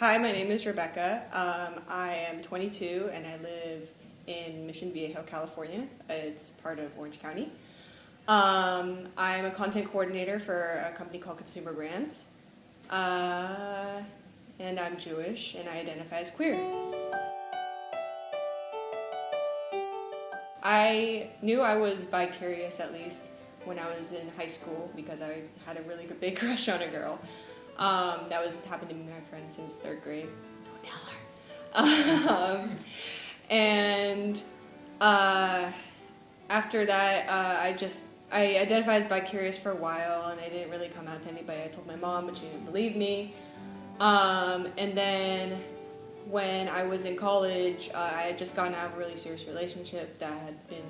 Hi, my name is Rebecca. I am 22 and I live in Mission Viejo, California. It's part of Orange County. I'm a content coordinator for a company called Consumer Brands. And I'm Jewish and I identify as queer. I knew I was bi-curious at least when I was in high school because I had a really big crush on a girl. That happened to be my friend since 3rd grade. Don't tell her. After that, I identified as bi-curious for a while, and I didn't really come out to anybody. I told my mom, but she didn't believe me. And then when I was in college, I had just gotten out of a really serious relationship that had been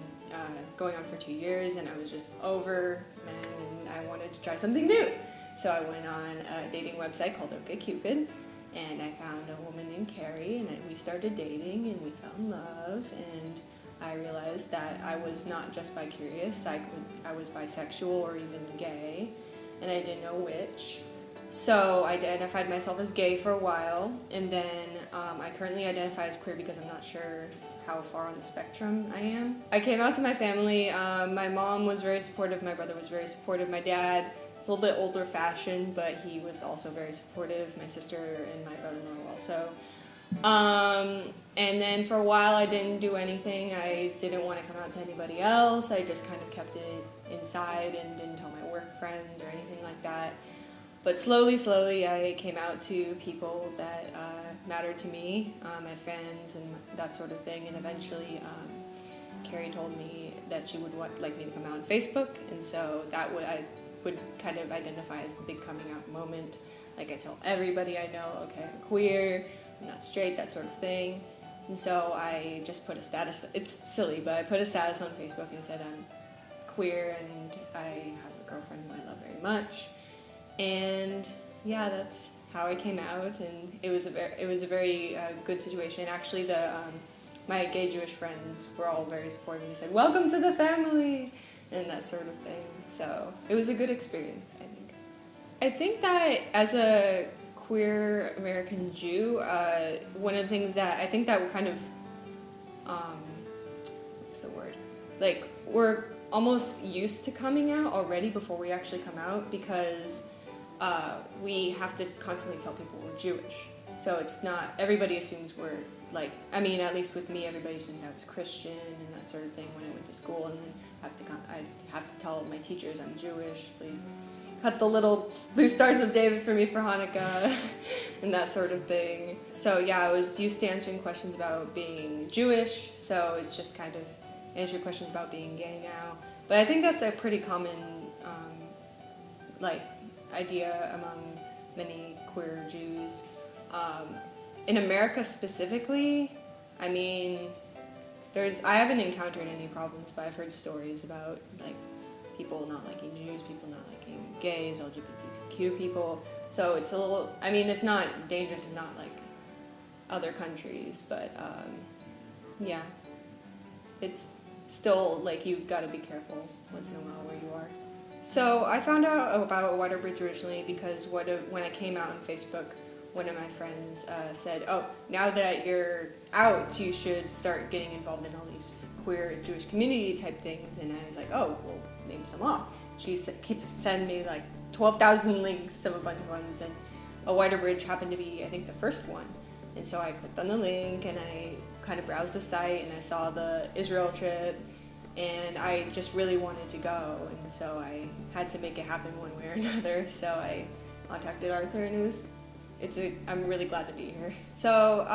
going on for 2 years, and I was just over men, and I wanted to try something new. So I went on a dating website called OkCupid, and I found a woman named Carrie, and we started dating, and we fell in love, and I realized that I was not just bi-curious, I was bisexual or even gay, and I didn't know which. So I identified myself as gay for a while, and then I currently identify as queer because I'm not sure how far on the spectrum I am. I came out to my family. My mom was very supportive, my brother was very supportive, my dad is a little bit older fashioned, but he was also very supportive, my sister and my brother-in-law also. And then for a while I didn't do anything. I didn't want to come out to anybody else. I just kind of kept it inside and didn't tell my work friends or anything like that. But slowly I came out to people that mattered to me, my friends and that sort of thing, and eventually Carrie told me that she would like me to come out on Facebook, and so I would kind of identify as the big coming out moment. Like I tell everybody I know, okay, I'm queer, I'm not straight, that sort of thing. And so I just put a status, it's silly, but I put a status on Facebook and said I'm queer and I have a girlfriend who I love very much. And yeah, that's how I came out, and it was a very good situation. Actually, my gay Jewish friends were all very supportive. They said, "Welcome to the family," and that sort of thing. So it was a good experience, I think. I think that as a queer American Jew, one of the things that I think that we're kind of, what's the word? Like, we're almost used to coming out already before we actually come out because we have to constantly tell people we're Jewish. So it's not, everybody assumes we're like, I mean, at least with me, everybody assumed I was Christian and that sort of thing when I went to school, and then I have to tell my teachers I'm Jewish, please cut the little blue stars of David for me for Hanukkah and that sort of thing. So yeah, I was used to answering questions about being Jewish, so it's just kind of answer questions about being gay now. But I think that's a pretty common idea among many queer Jews. In America specifically, I mean, I haven't encountered any problems, but I've heard stories about like people not liking Jews, people not liking gays, LGBTQ people. So it's a little, I mean, it's not dangerous, it's not like other countries, but yeah, it's still like you've got to be careful once in a while where you are. So I found out about Waterbridge originally because when I came out on Facebook, one of my friends said, "Oh, now that you're out, you should start getting involved in all these queer Jewish community type things." And I was like, "Oh, well, name some off." She keeps sending me like 12,000 links of a bunch of ones, and Waterbridge happened to be, I think, the first one. And so I clicked on the link and I kind of browsed the site and I saw the Israel trip, and I just really wanted to go, and so I had to make it happen one way or another. So I contacted Arthur, and I'm really glad to be here. So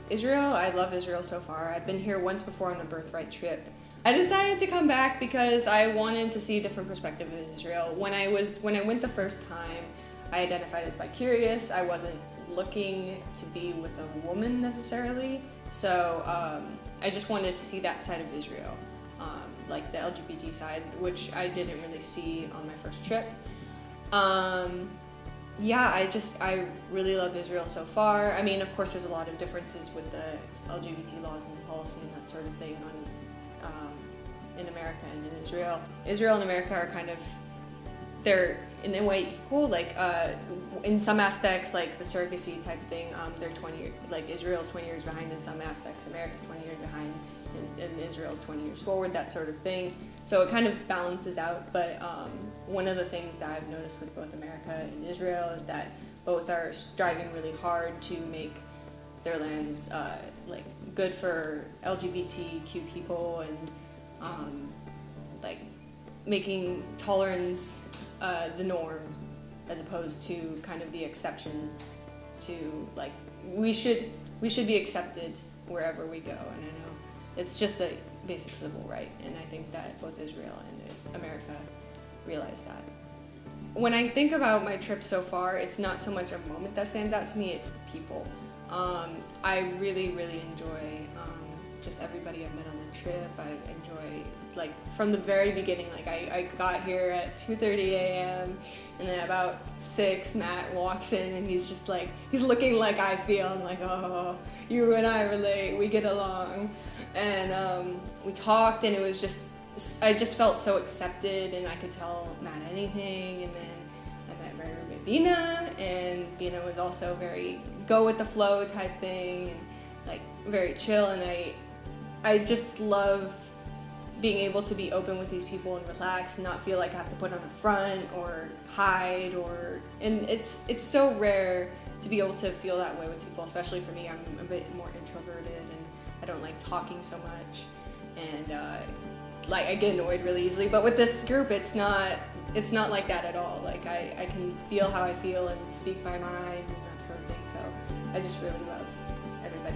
Israel, I love Israel so far. I've been here once before on a birthright trip. I decided to come back because I wanted to see a different perspective of Israel. When I went the first time, I identified as bi-curious. I wasn't looking to be with a woman necessarily, so I just wanted to see that side of Israel. Like the LGBT side, which I didn't really see on my first trip. Yeah, I really love Israel so far. I mean, of course, there's a lot of differences with the LGBT laws and policy and that sort of thing in America and in Israel. Israel and America are kind of, they're in a way equal. Like in some aspects, like the surrogacy type thing, they're 20 like Israel's 20 years behind in some aspects, America's 20 years behind, and Israel's 20 years forward, that sort of thing. So it kind of balances out. But one of the things that I've noticed with both America and Israel is that both are striving really hard to make their lands like good for LGBTQ people, and like making tolerance the norm as opposed to kind of the exception to, like, we should be accepted wherever we go. And I know it's just a basic civil right, and I think that both Israel and America realize that. When I think about my trip so far, it's not so much a moment that stands out to me, it's the people. I really enjoy just everybody I've met on the trip. I enjoy, like, from the very beginning, like I got here at 2:30 a.m. and then about 6, Matt walks in and he's just like, he's looking like I feel. I'm like, oh, you and I relate, we get along. And we talked, and it was just, I just felt so accepted, and I could tell Matt anything. And then I met my roommate Bina, and Bina was also very go with the flow type thing, and like very chill. And I just love being able to be open with these people and relax and not feel like I have to put on a front or hide, and it's so rare to be able to feel that way with people, especially for me. I'm a bit more introverted, and I don't like talking so much, and like I get annoyed really easily. But with this group, it's not like that at all. Like I can feel how I feel and speak my mind and that sort of thing. So I just really love everybody